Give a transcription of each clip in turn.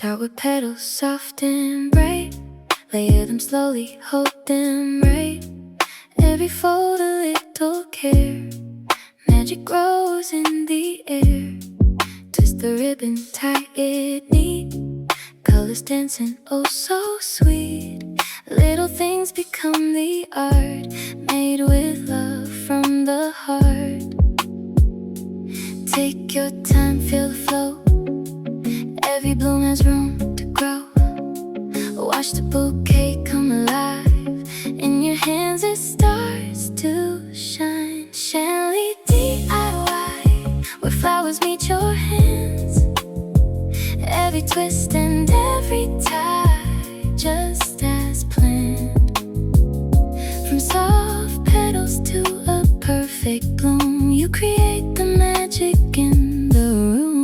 Start with petals soft and bright, layer them slowly, hold them right. Every fold a little care, magic grows in the air. Twist the ribbon, tie it neat, colors dancing, oh so sweet. Little things become the art, made with love from the heart. Take your time, feel the flow. Every bloom has room to grow. Watch the bouquet come alive. In your hands it starts to shine. Shanley DIY, where flowers meet your hands. Every twist and every tie, just as planned. From soft petals to a perfect bloom, you create the magic in the room.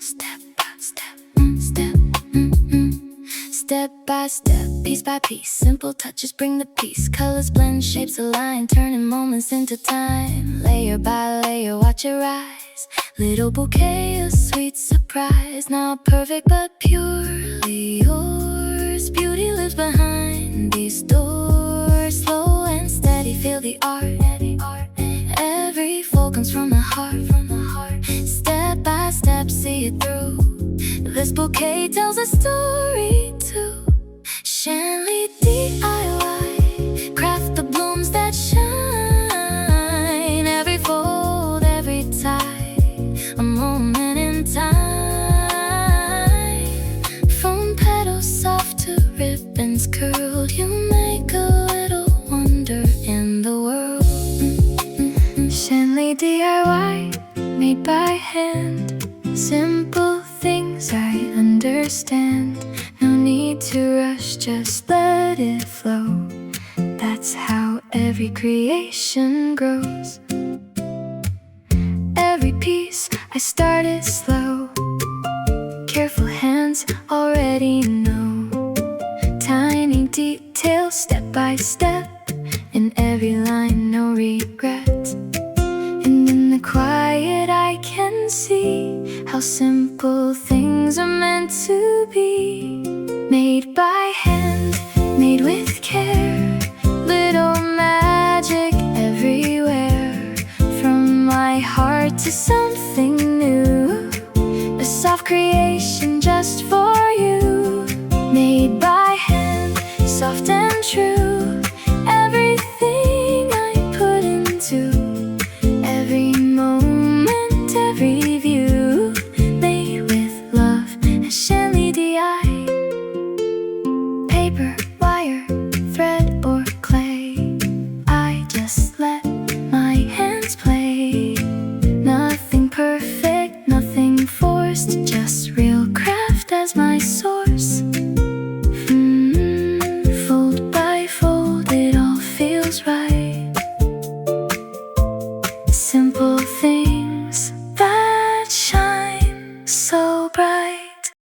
Step by step, step by step, piece by piece. Simple touches bring the peace. Colors blend, shapes align, turning moments into time. Layer by layer, watch it rise. Little bouquet, a sweet surprise. Not perfect but purely yours. Beauty lives behind these doors. Slow and steady, feel the art. Every fold comes from the heart. Step by step, see it through. This bouquet tells a story too. Shanley DIY, craft the blooms that shine. Every fold, every tie, a moment in time. From petals soft to ribbons curled, you make a little wonder in the world. Shanley DIY, made by hand. Simple things I understand. No need to rush, just let it flow. That's how every creation grows. Every piece I started slow. Careful hands already know. Tiny details, step by step. In every line, no regrets. And in the quiet I can see how simple things are meant to be.